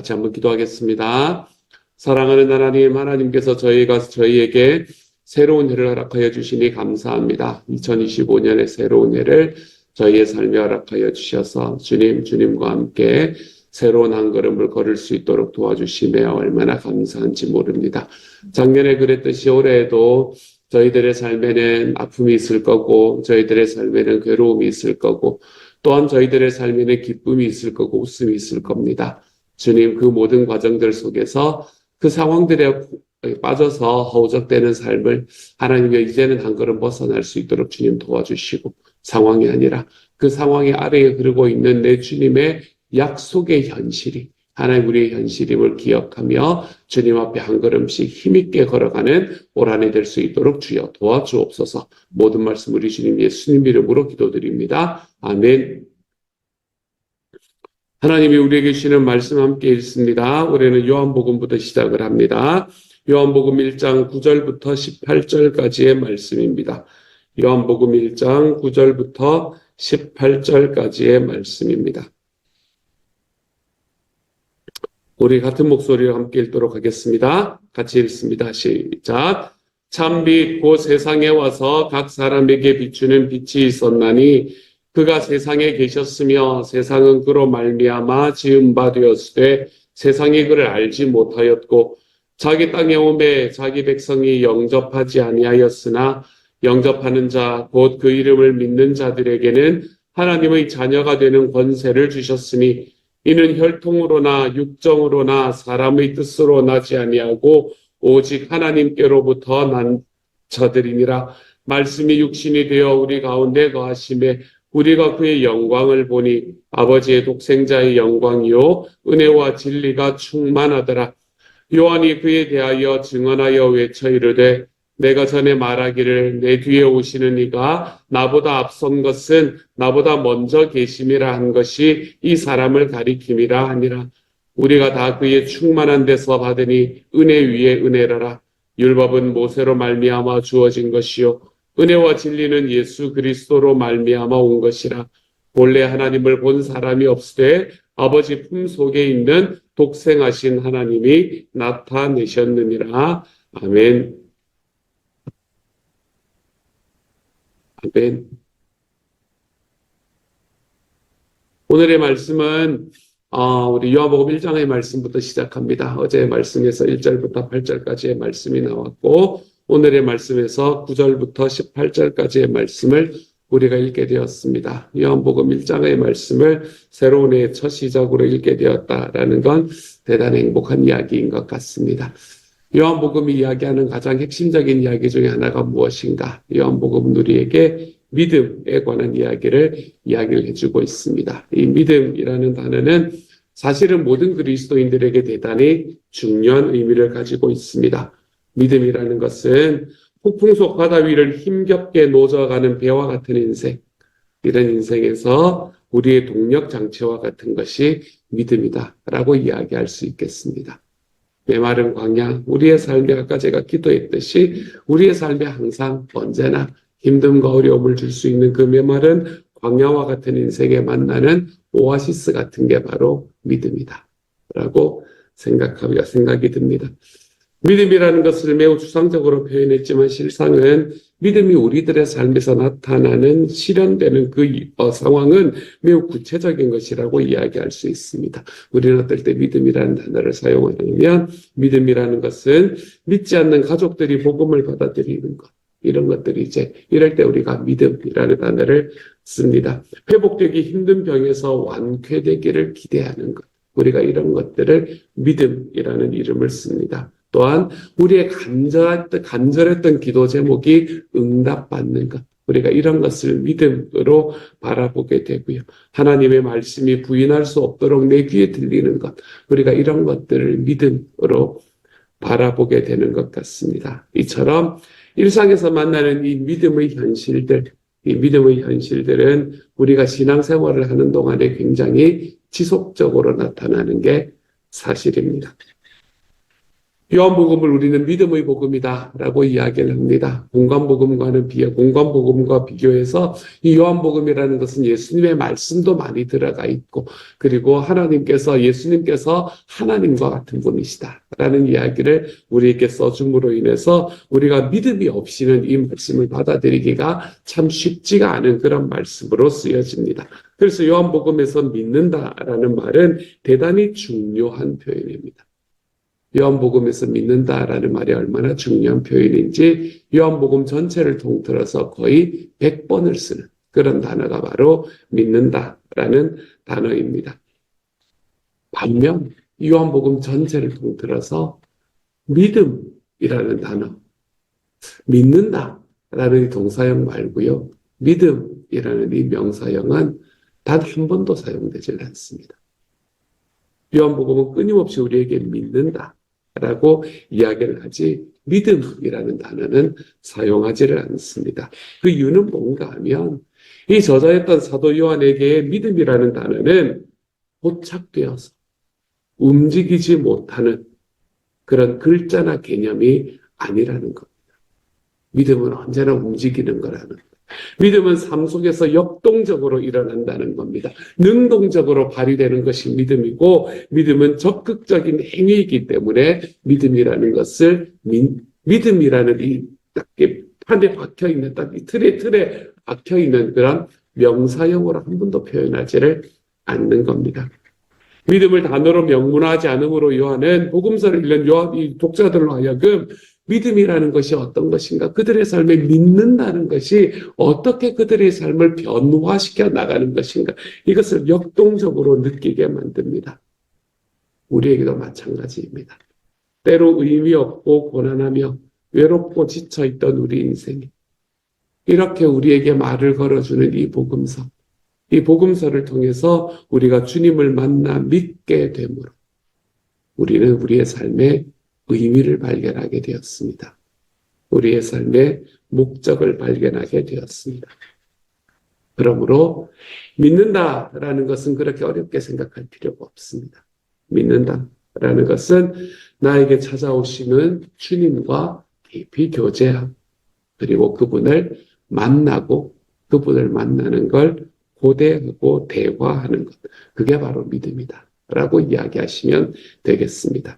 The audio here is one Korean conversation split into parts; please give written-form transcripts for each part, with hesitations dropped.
같이 한번 기도하겠습니다. 사랑하는 하나님, 하나님께서 저희에게 새로운 해를 허락하여 주시니 감사합니다. 2025년의 새로운 해를 저희의 삶에 허락하여 주셔서 주님과 함께 새로운 한 걸음을 걸을 수 있도록 도와주시며 얼마나 감사한지 모릅니다. 작년에 그랬듯이 올해에도 저희들의 삶에는 아픔이 있을 거고 저희들의 삶에는 괴로움이 있을 거고 또한 저희들의 삶에는 기쁨이 있을 거고 웃음이 있을 겁니다. 주님, 그 모든 과정들 속에서 그 상황들에 빠져서 허우적대는 삶을 하나님이 이제는 한 걸음 벗어날 수 있도록 주님 도와주시고 상황이 아니라 그 상황의 아래에 흐르고 있는 내 주님의 약속의 현실이 하나님 우리의 현실임을 기억하며 주님 앞에 한 걸음씩 힘있게 걸어가는 올 한 해 될 수 있도록 주여 도와주옵소서. 모든 말씀 우리 주님 예수님 이름으로 기도드립니다. 아멘. 하나님이 우리에게 주시는 말씀 함께 읽습니다. 올해는 요한복음부터 시작을 합니다. 요한복음 1장 9절부터 18절까지의 말씀입니다. 요한복음 1장 9절부터 18절까지의 말씀입니다. 우리 같은 목소리로 함께 읽도록 하겠습니다. 같이 읽습니다. 시작. 참빛 곧 세상에 와서 각 사람에게 비추는 빛이 있었나니 그가 세상에 계셨으며 세상은 그로 말미암아 지은 바 되었으되 세상이 그를 알지 못하였고 자기 땅에 오매 자기 백성이 영접하지 아니하였으나 영접하는 자 곧 그 이름을 믿는 자들에게는 하나님의 자녀가 되는 권세를 주셨으니 이는 혈통으로나 육정으로나 사람의 뜻으로 나지 아니하고 오직 하나님께로부터 난 자들이니라. 말씀이 육신이 되어 우리 가운데 거하심에 우리가 그의 영광을 보니 아버지의 독생자의 영광이요 은혜와 진리가 충만하더라. 요한이 그에 대하여 증언하여 외쳐 이르되 내가 전에 말하기를 내 뒤에 오시는 이가 나보다 앞선 것은 나보다 먼저 계심이라 한 것이 이 사람을 가리킴이라 하니라. 우리가 다 그의 충만한 데서 받으니 은혜 위에 은혜라라. 율법은 모세로 말미암아 주어진 것이요 은혜와 진리는 예수 그리스도로 말미암아 온 것이라. 본래 하나님을 본 사람이 없으되 아버지 품속에 있는 독생하신 하나님이 나타내셨느니라. 아멘. 아멘. 오늘의 말씀은 우리 요한복음 1장의 말씀부터 시작합니다. 어제의 말씀에서 1절부터 8절까지의 말씀이 나왔고 오늘의 말씀에서 9절부터 18절까지의 말씀을 우리가 읽게 되었습니다. 요한복음 1장의 말씀을 새로운 해의 첫 시작으로 읽게 되었다라는 건 대단히 행복한 이야기인 것 같습니다. 요한복음이 이야기하는 가장 핵심적인 이야기 중에 하나가 무엇인가? 요한복음은 우리에게 믿음에 관한 이야기를 해주고 있습니다. 이 믿음이라는 단어는 사실은 모든 그리스도인들에게 대단히 중요한 의미를 가지고 있습니다. 믿음이라는 것은 폭풍 속 바다 위를 힘겹게 노져가는 배와 같은 인생, 이런 인생에서 우리의 동력 장치와 같은 것이 믿음이다라고 이야기할 수 있겠습니다. 메마른 광야, 우리의 삶에 아까 제가 기도했듯이 우리의 삶에 항상 언제나 힘듦과 어려움을 줄 수 있는 그 메마른 광야와 같은 인생에 만나는 오아시스 같은 게 바로 믿음이다 라고 생각이 듭니다. 믿음이라는 것을 매우 추상적으로 표현했지만 실상은 믿음이 우리들의 삶에서 나타나는 실현되는 그 상황은 매우 구체적인 것이라고 이야기할 수 있습니다. 우리는 어떨 때 믿음이라는 단어를 사용하면 믿음이라는 것은 믿지 않는 가족들이 복음을 받아들이는 것, 이런 것들이 이럴 때 우리가 믿음이라는 단어를 씁니다. 회복되기 힘든 병에서 완쾌되기를 기대하는 것, 우리가 이런 것들을 믿음이라는 이름을 씁니다. 또한 우리의 간절했던 기도 제목이 응답받는 것, 우리가 이런 것을 믿음으로 바라보게 되고요. 하나님의 말씀이 부인할 수 없도록 내 귀에 들리는 것, 우리가 이런 것들을 믿음으로 바라보게 되는 것 같습니다. 이처럼 일상에서 만나는 이 믿음의 현실들은 우리가 신앙생활을 하는 동안에 굉장히 지속적으로 나타나는 게 사실입니다. 요한복음을 우리는 믿음의 복음이다라고 이야기를 합니다. 공관복음과 비교해서 이 요한복음이라는 것은 예수님의 말씀도 많이 들어가 있고, 그리고 예수님께서 하나님과 같은 분이시다라는 이야기를 우리에게 써줌으로 인해서 우리가 믿음이 없이는 이 말씀을 받아들이기가 참 쉽지가 않은 그런 말씀으로 쓰여집니다. 그래서 요한복음에서 믿는다라는 말은 대단히 중요한 표현입니다. 요한복음에서 믿는다라는 말이 얼마나 중요한 표현인지 요한복음 전체를 통틀어서 거의 100번을 쓰는 그런 단어가 바로 믿는다라는 단어입니다. 반면 요한복음 전체를 통틀어서 믿음이라는 단어, 믿는다라는 이 동사형 말고요. 믿음이라는 이 명사형은 단 한 번도 사용되지 않습니다. 요한복음은 끊임없이 우리에게 믿는다라고 이야기를 하지 믿음이라는 단어는 사용하지를 않습니다. 그 이유는 뭔가 하면 이 저자였던 사도 요한에게 믿음이라는 단어는 포착되어서 움직이지 못하는 그런 글자나 개념이 아니라는 겁니다. 믿음은 언제나 움직이는 거라는 거예요. 믿음은 삶 속에서 역동적으로 일어난다는 겁니다. 능동적으로 발휘되는 것이 믿음이고, 믿음은 적극적인 행위이기 때문에 믿음이라는 것을 믿음이라는 이 딱 판에 박혀 있는 딱 이 틀에 박혀 있는 그런 명사형으로 한 번도 표현하지를 않는 겁니다. 믿음을 단어로 명문화하지 않으므로 요한은 복음서를 읽는 이 독자들로 하여금 믿음이라는 것이 어떤 것인가, 그들의 삶에 믿는다는 것이 어떻게 그들의 삶을 변화시켜 나가는 것인가, 이것을 역동적으로 느끼게 만듭니다. 우리에게도 마찬가지입니다. 때로 의미 없고 고난하며 외롭고 지쳐있던 우리 인생이 이렇게 우리에게 말을 걸어주는 이 복음서를 통해서 우리가 주님을 만나 믿게 되므로 우리는 우리의 삶에 의미를 발견하게 되었습니다. 우리의 삶의 목적을 발견하게 되었습니다. 그러므로 믿는다라는 것은 그렇게 어렵게 생각할 필요가 없습니다. 믿는다라는 것은 나에게 찾아오시는 주님과 깊이 교제하고, 그리고 그분을 만나고 그분을 만나는 걸 고대하고 대화하는 것, 그게 바로 믿음이다 라고 이야기하시면 되겠습니다.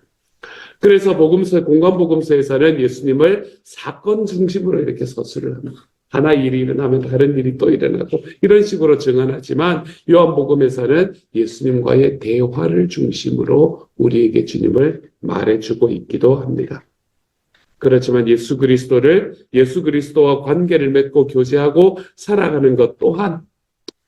그래서 공관복음서에서는 예수님을 사건 중심으로 이렇게 서술을 합니다. 하나 일이 일어나면 다른 일이 또 일어나고 이런 식으로 증언하지만 요한복음에서는 예수님과의 대화를 중심으로 우리에게 주님을 말해주고 있기도 합니다. 그렇지만 예수 그리스도와 관계를 맺고 교제하고 살아가는 것 또한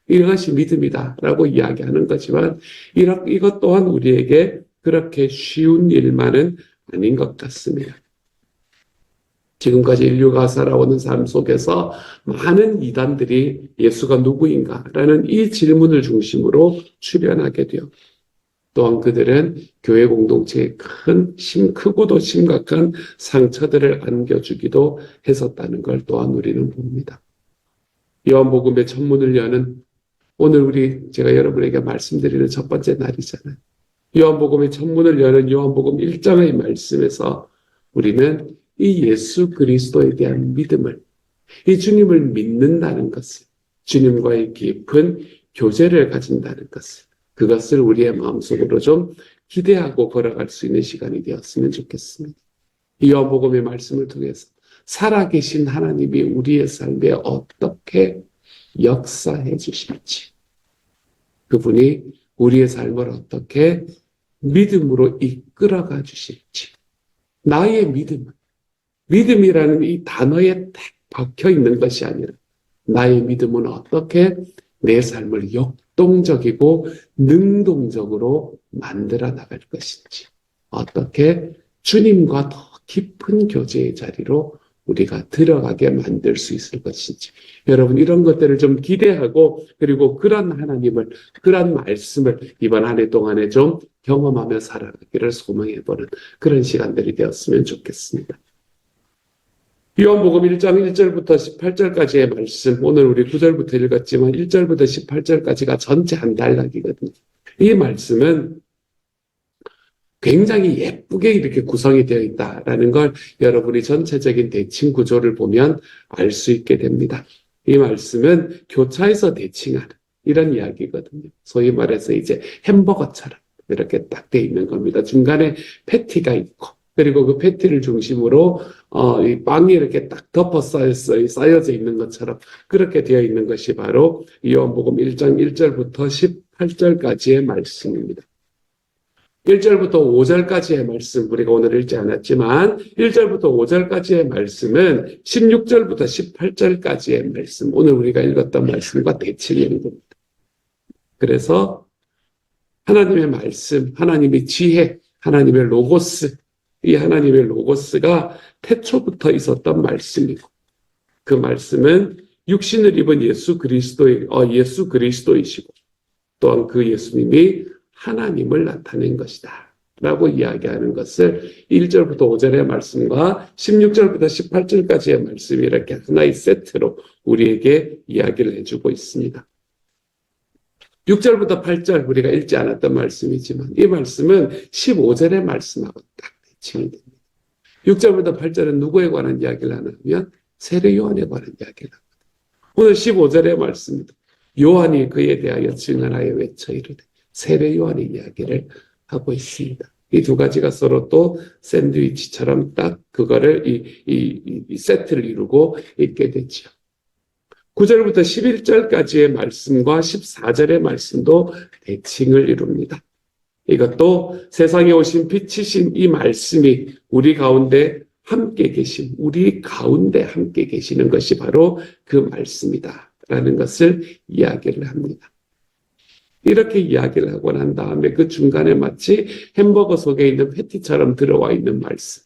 이것이 믿음이다라고 이야기하는 거지만 이것 또한 우리에게 그렇게 쉬운 일만은 아닌 것 같습니다. 지금까지 인류가 살아오는 삶 속에서 많은 이단들이 예수가 누구인가라는 이 질문을 중심으로 출현하게 되어 또한 그들은 교회 공동체에 크고도 심각한 상처들을 안겨주기도 했었다는 걸 또한 우리는 봅니다. 요한복음의 천문을 여는 오늘 제가 여러분에게 말씀드리는 첫 번째 날이잖아요. 요한복음의 천문을 여는 요한복음 1장의 말씀에서 우리는 이 예수 그리스도에 대한 믿음을, 이 주님을 믿는다는 것을, 주님과의 깊은 교제를 가진다는 것을, 그것을 우리의 마음속으로 좀 기대하고 걸어갈 수 있는 시간이 되었으면 좋겠습니다. 이 요한복음의 말씀을 통해서 살아계신 하나님이 우리의 삶에 어떻게 역사해 주실지, 그분이 우리의 삶을 어떻게 믿음으로 이끌어가 주실지, 나의 믿음이라는 이 단어에 딱 박혀 있는 것이 아니라 나의 믿음은 어떻게 내 삶을 역동적이고 능동적으로 만들어 나갈 것인지, 어떻게 주님과 더 깊은 교제의 자리로 우리가 들어가게 만들 수 있을 것인지, 여러분 이런 것들을 좀 기대하고, 그리고 그런 하나님을, 그런 말씀을 이번 한 해 동안에 좀 경험하며 살아가기를 소망해보는 그런 시간들이 되었으면 좋겠습니다. 요한복음 1장 1절부터 18절까지의 말씀, 오늘 우리 9절부터 읽었지만 1절부터 18절까지가 전체 한 단락이거든요. 이 말씀은 굉장히 예쁘게 이렇게 구성이 되어 있다라는 걸 여러분이 전체적인 대칭 구조를 보면 알 수 있게 됩니다. 이 말씀은 교차에서 대칭하는 이런 이야기거든요. 소위 말해서 이제 햄버거처럼 이렇게 딱 되어 있는 겁니다. 중간에 패티가 있고, 그리고 그 패티를 중심으로 이 빵이 이렇게 딱 쌓여져 있는 것처럼 그렇게 되어 있는 것이 바로 요한복음 1장 1절부터 18절까지의 말씀입니다. 1절부터 5절까지의 말씀, 우리가 오늘 읽지 않았지만 1절부터 5절까지의 말씀은 16절부터 18절까지의 말씀, 오늘 우리가 읽었던 말씀과 대칭이 됩니다. 그래서 하나님의 말씀, 하나님의 지혜, 하나님의 로고스, 이 하나님의 로고스가 태초부터 있었던 말씀이고, 그 말씀은 육신을 입은 예수 그리스도이시고, 또한 그 예수님이 하나님을 나타낸 것이다 라고 이야기하는 것을 1절부터 5절의 말씀과 16절부터 18절까지의 말씀이 이렇게 하나의 세트로 우리에게 이야기를 해주고 있습니다. 6절부터 8절 우리가 읽지 않았던 말씀이지만 이 말씀은 15절의 말씀하고 딱 대칭이 됩니다. 6절부터 8절은 누구에 관한 이야기를 하냐면 세례 요한에 관한 이야기를 합니다. 오늘 15절의 말씀입니다. 요한이 그에 대하여 증언하여 외쳐 이르되, 세례 요한의 이야기를 하고 있습니다. 이 두 가지가 서로 또 샌드위치처럼 딱 그거를 이 세트를 이루고 있게 되죠. 9절부터 11절까지의 말씀과 14절의 말씀도 대칭을 이룹니다. 이것도 세상에 오신 빛이신 이 말씀이 우리 가운데 함께 계시는 것이 바로 그 말씀이다 라는 것을 이야기를 합니다. 이렇게 이야기를 하고 난 다음에 그 중간에 마치 햄버거 속에 있는 패티처럼 들어와 있는 말씀.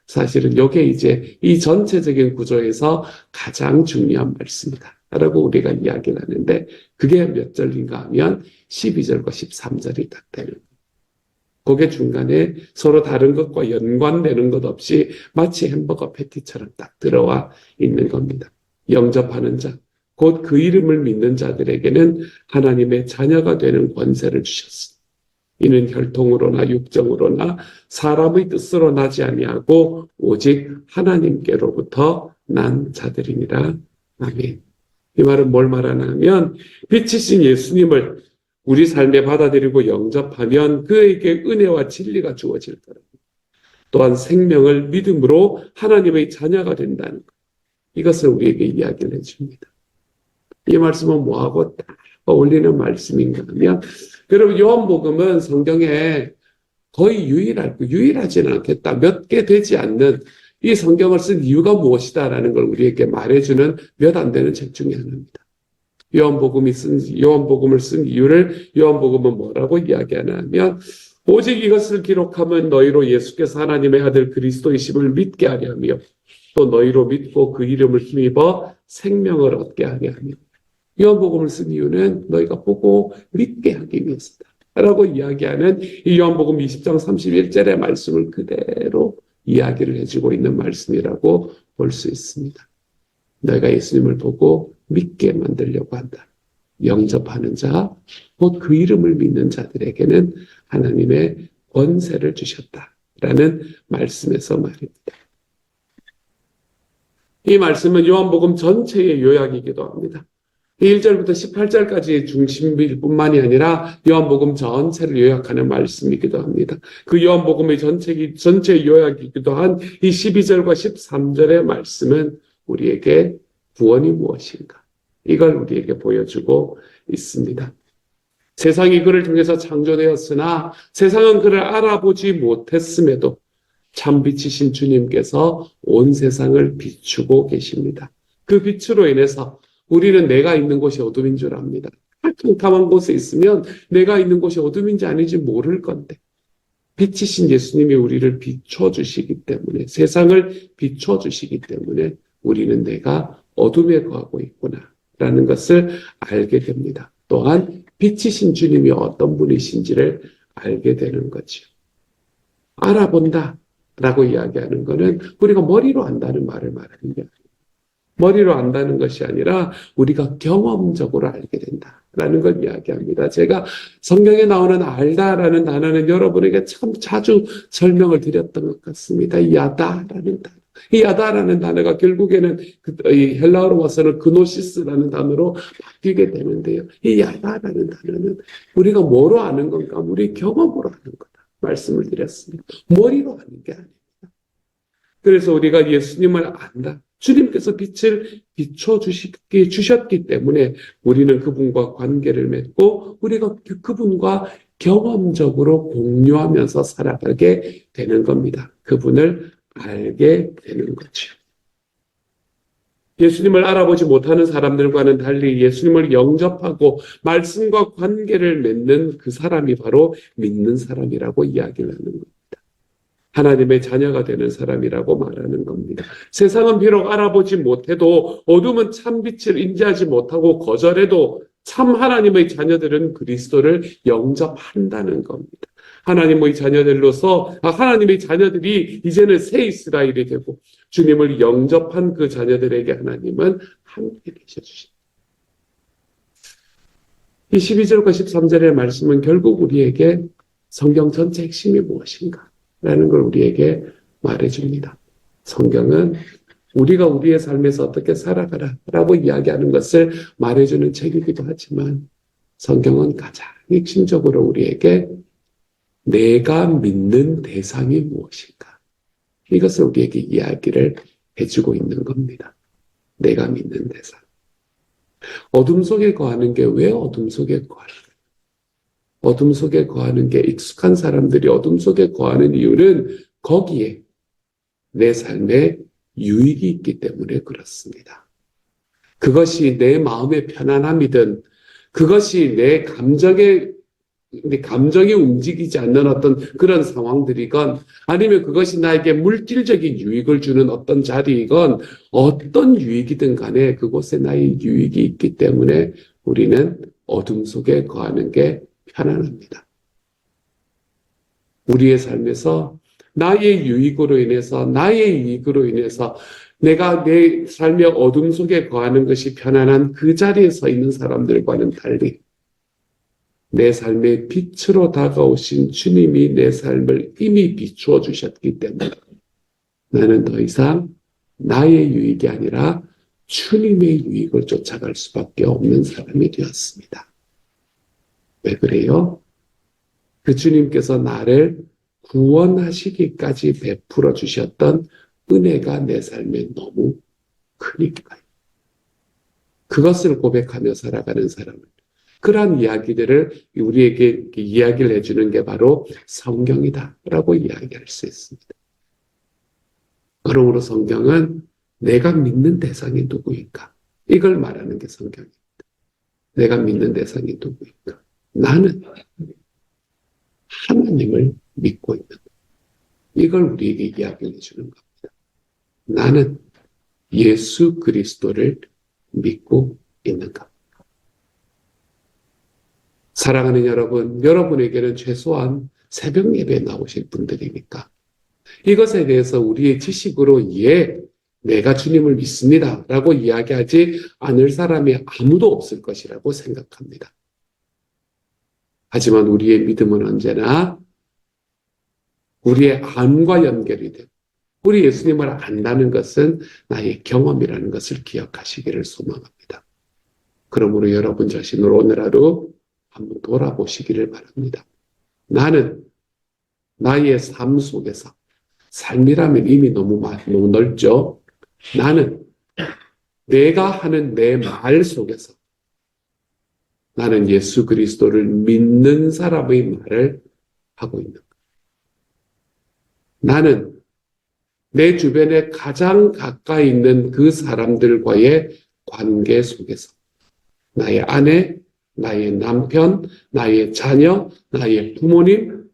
사실은 이게 이제 이 전체적인 구조에서 가장 중요한 말씀이다 라고 우리가 이야기를 하는데, 그게 몇 절인가 하면 12절과 13절이 딱 되는 거예요. 그게 중간에 서로 다른 것과 연관되는 것 없이 마치 햄버거 패티처럼 딱 들어와 있는 겁니다. 영접하는 자, 곧 그 이름을 믿는 자들에게는 하나님의 자녀가 되는 권세를 주셨습니다. 이는 혈통으로나 육정으로나 사람의 뜻으로 나지 아니하고 오직 하나님께로부터 난 자들이니라. 아멘. 이 말은 뭘 말하냐면 빛이신 예수님을 우리 삶에 받아들이고 영접하면 그에게 은혜와 진리가 주어질 거랍니다. 또한 생명을 믿음으로 하나님의 자녀가 된다는 것. 이것을 우리에게 이야기를 해줍니다. 이 말씀은 뭐하고 딱 어울리는 말씀인가 하면, 여러분 요한복음은 성경에 거의 유일하지는 않겠다, 몇 개 되지 않는 이 성경을 쓴 이유가 무엇이다라는 걸 우리에게 말해주는 몇 안 되는 책 중에 하나입니다. 요한복음을 쓴 이유를 요한복음은 뭐라고 이야기하냐면, 오직 이것을 기록하면 너희로 예수께서 하나님의 아들 그리스도이심을 믿게 하려 하며 또 너희로 믿고 그 이름을 힘입어 생명을 얻게 하게 하며, 요한복음을 쓴 이유는 너희가 보고 믿게 하기 위해서다 라고 이야기하는 이 요한복음 20장 31절의 말씀을 그대로 이야기를 해주고 있는 말씀이라고 볼 수 있습니다. 너희가 예수님을 보고 믿게 만들려고 한다. 영접하는 자, 곧 그 이름을 믿는 자들에게는 하나님의 권세를 주셨다라는 말씀에서 말입니다. 이 말씀은 요한복음 전체의 요약이기도 합니다. 1절부터 18절까지의 중심일 뿐만이 아니라 요한복음 전체를 요약하는 말씀이기도 합니다. 그 요한복음의 전체 요약이기도 한 이 12절과 13절의 말씀은 우리에게 구원이 무엇인가, 이걸 우리에게 보여주고 있습니다. 세상이 그를 통해서 창조되었으나 세상은 그를 알아보지 못했음에도 참 빛이신 주님께서 온 세상을 비추고 계십니다. 그 빛으로 인해서 우리는 내가 있는 곳이 어둠인 줄 압니다. 캄캄한 곳에 있으면 내가 있는 곳이 어둠인지 아닌지 모를 건데, 빛이신 예수님이 우리를 비춰주시기 때문에, 세상을 비춰주시기 때문에 우리는 내가 어둠에 거하고 있구나 라는 것을 알게 됩니다. 또한 빛이신 주님이 어떤 분이신지를 알게 되는 거죠. 알아본다 라고 이야기하는 것은 우리가 머리로 안다는 말을 말하는 게 아니에요. 머리로 안다는 것이 아니라 우리가 경험적으로 알게 된다라는 걸 이야기합니다. 제가 성경에 나오는 알다라는 단어는 여러분에게 참 자주 설명을 드렸던 것 같습니다. 야다라는 단어. 이 야다라는 단어가 결국에는 이 헬라어로 와서는 그노시스라는 단어로 바뀌게 되는데요. 이 야다라는 단어는 우리가 뭐로 아는 건가? 우리 경험으로 아는 거다. 말씀을 드렸습니다. 머리로 아는 게 아닙니다. 그래서 우리가 예수님을 안다. 주님께서 빛을 주셨기 때문에 우리는 그분과 관계를 맺고 우리가 그분과 경험적으로 공유하면서 살아가게 되는 겁니다. 그분을 알게 되는 거죠. 예수님을 알아보지 못하는 사람들과는 달리 예수님을 영접하고 말씀과 관계를 맺는 그 사람이 바로 믿는 사람이라고 이야기를 하는 겁니다. 하나님의 자녀가 되는 사람이라고 말하는 겁니다. 세상은 비록 알아보지 못해도 어둠은 참 빛을 인지하지 못하고 거절해도 참 하나님의 자녀들은 그리스도를 영접한다는 겁니다. 하나님의 자녀들로서 하나님의 자녀들이 이제는 새 이스라엘이 되고 주님을 영접한 그 자녀들에게 하나님은 함께 계셔주십니다. 이 12절과 13절의 말씀은 결국 우리에게 성경 전체 핵심이 무엇인가? 라는 걸 우리에게 말해줍니다. 성경은 우리가 우리의 삶에서 어떻게 살아가라 라고 이야기하는 것을 말해주는 책이기도 하지만 성경은 가장 핵심적으로 우리에게 내가 믿는 대상이 무엇인가 이것을 우리에게 이야기를 해주고 있는 겁니다. 내가 믿는 대상. 어둠 속에 거하는 게 왜 어둠 속에 거할까? 어둠 속에 거하는 게 익숙한 사람들이 어둠 속에 거하는 이유는 거기에 내 삶에 유익이 있기 때문에 그렇습니다. 그것이 내 마음의 편안함이든 그것이 내 감정이 움직이지 않는 어떤 그런 상황들이건 아니면 그것이 나에게 물질적인 유익을 주는 어떤 자리이건 어떤 유익이든 간에 그곳에 나의 유익이 있기 때문에 우리는 어둠 속에 거하는 게 편안합니다. 우리의 삶에서 나의 유익으로 인해서 나의 이익으로 인해서 내가 내 삶의 어둠 속에 거하는 것이 편안한 그 자리에 서 있는 사람들과는 달리 내 삶의 빛으로 다가오신 주님이 내 삶을 이미 비추어 주셨기 때문에 나는 더 이상 나의 유익이 아니라 주님의 유익을 쫓아갈 수밖에 없는 사람이 되었습니다. 왜 그래요? 그 주님께서 나를 구원하시기까지 베풀어 주셨던 은혜가 내 삶에 너무 크니까요. 그것을 고백하며 살아가는 사람은 그러한 이야기들을 우리에게 이야기를 해주는 게 바로 성경이다라고 이야기할 수 있습니다. 그러므로 성경은 내가 믿는 대상이 누구인가? 이걸 말하는 게 성경입니다. 내가 믿는 대상이 누구인가? 나는 하나님을 믿고 있는 것. 이걸 우리에게 이야기를 해주는 겁니다. 나는 예수 그리스도를 믿고 있는 것. 사랑하는 여러분, 여러분에게는 최소한 새벽 예배에 나오실 분들이니까 이것에 대해서 우리의 지식으로 내가 주님을 믿습니다 라고 이야기하지 않을 사람이 아무도 없을 것이라고 생각합니다. 하지만 우리의 믿음은 언제나 우리의 안과 연결이 되고 우리 예수님을 안다는 것은 나의 경험이라는 것을 기억하시기를 소망합니다. 그러므로 여러분 자신을 오늘 하루 한번 돌아보시기를 바랍니다. 나는 나의 삶 속에서 삶이라면 이미 너무 넓죠. 나는 내가 하는 내 말 속에서 나는 예수 그리스도를 믿는 사람의 말을 하고 있는 거예요. 나는 내 주변에 가장 가까이 있는 그 사람들과의 관계 속에서 나의 아내, 나의 남편, 나의 자녀, 나의 부모님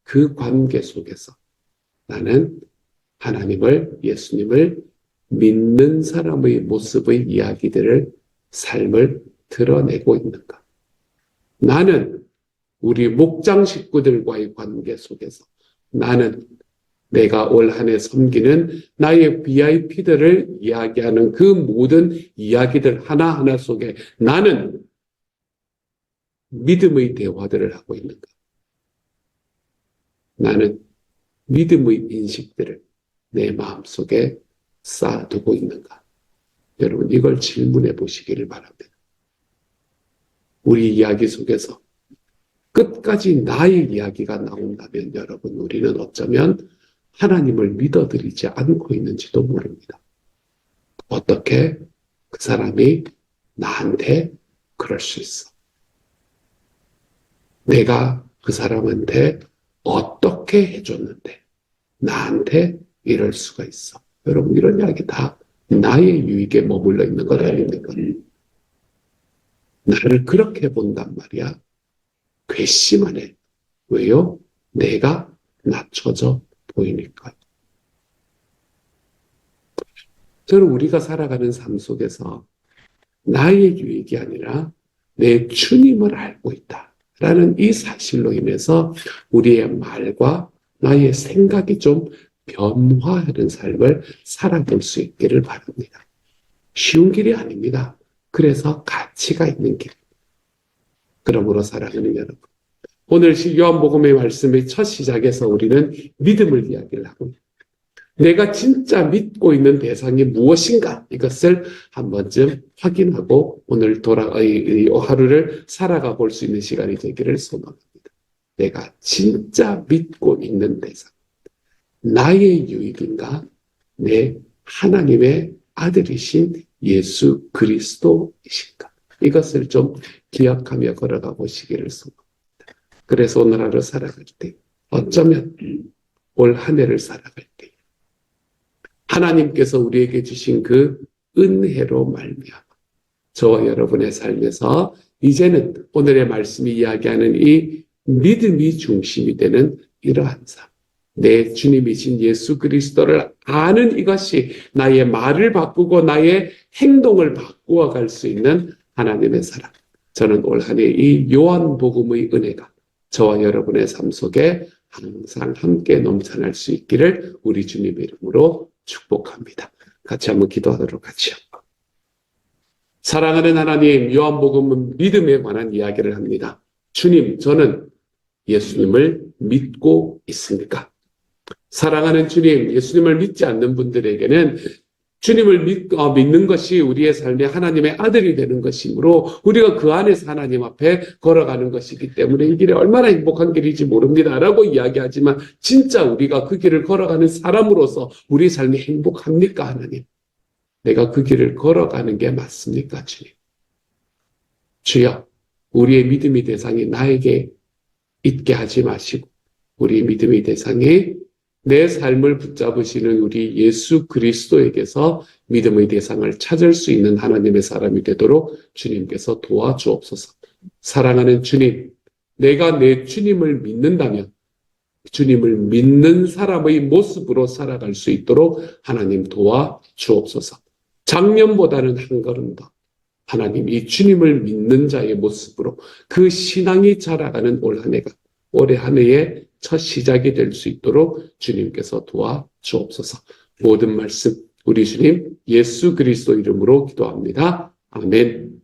그 관계 속에서 나는 하나님을, 예수님을 믿는 사람의 모습의 이야기들을 삶을 드러내고 있는가? 나는 우리 목장 식구들과의 관계 속에서 나는 내가 올 한 해 섬기는 나의 VIP들을 이야기하는 그 모든 이야기들 하나하나 속에 나는 믿음의 대화들을 하고 있는가? 나는 믿음의 인식들을 내 마음속에 쌓아두고 있는가? 여러분, 이걸 질문해 보시기를 바랍니다. 우리 이야기 속에서 끝까지 나의 이야기가 나온다면 여러분, 우리는 어쩌면 하나님을 믿어드리지 않고 있는지도 모릅니다. 어떻게 그 사람이 나한테 그럴 수 있어? 내가 그 사람한테 어떻게 해줬는데 나한테 이럴 수가 있어? 여러분, 이런 이야기 다 나의 유익에 머물러 있는 것 아닙니까? 나를 그렇게 본단 말이야. 괘씸하네. 왜요? 내가 낮춰져 보이니까. 저는 우리가 살아가는 삶 속에서 나의 유익이 아니라 내 주님을 알고 있다라는 이 사실로 인해서 우리의 말과 나의 생각이 좀 변화하는 삶을 살아볼 수 있기를 바랍니다. 쉬운 길이 아닙니다. 그래서 가치가 있는 길. 그러므로 사랑하는 여러분, 오늘 요한복음의 말씀의 첫 시작에서 우리는 믿음을 이야기를 하고 내가 진짜 믿고 있는 대상이 무엇인가 이것을 한 번쯤 확인하고 오늘 이 하루를 살아가 볼 수 있는 시간이 되기를 소망합니다. 내가 진짜 믿고 있는 대상, 나의 유익인가? 내 하나님의 아들이신 예수 그리스도이신가? 이것을 좀 기억하며 걸어가 보시기를 소망합니다. 그래서 오늘 하루 살아갈 때 어쩌면 올 한 해를 살아갈 때 하나님께서 우리에게 주신 그 은혜로 말미암아 저와 여러분의 삶에서 이제는 오늘의 말씀이 이야기하는 이 믿음이 중심이 되는 이러한 삶, 내 주님이신 예수 그리스도를 아는 이것이 나의 말을 바꾸고 나의 행동을 바꾸어 갈 수 있는 하나님의 사랑. 저는 올 한 해 이 요한복음의 은혜가 저와 여러분의 삶 속에 항상 함께 넘쳐날 수 있기를 우리 주님의 이름으로 축복합니다. 같이 한번 기도하도록 하죠. 사랑하는 하나님, 요한복음은 믿음에 관한 이야기를 합니다. 주님, 저는 예수님을 믿고 있습니까? 사랑하는 주님, 예수님을 믿지 않는 분들에게는 주님을 믿는 것이 우리의 삶의 하나님의 아들이 되는 것이므로 우리가 그 안에서 하나님 앞에 걸어가는 것이기 때문에 이 길이 얼마나 행복한 길인지 모릅니다라고 이야기하지만 진짜 우리가 그 길을 걸어가는 사람으로서 우리 삶이 행복합니까, 하나님? 내가 그 길을 걸어가는 게 맞습니까, 주님? 주여, 우리의 믿음의 대상이 나에게 있게 하지 마시고 우리 믿음의 대상이 내 삶을 붙잡으시는 우리 예수 그리스도에게서 믿음의 대상을 찾을 수 있는 하나님의 사람이 되도록 주님께서 도와주옵소서. 사랑하는 주님, 내가 내 주님을 믿는다면 주님을 믿는 사람의 모습으로 살아갈 수 있도록 하나님 도와주옵소서. 작년보다는 한 걸음 더 하나님 이 주님을 믿는 자의 모습으로 그 신앙이 자라가는 올 한 해가 올해 한 해의 첫 시작이 될 수 있도록 주님께서 도와주옵소서. 모든 말씀 우리 주님 예수 그리스도 이름으로 기도합니다. 아멘.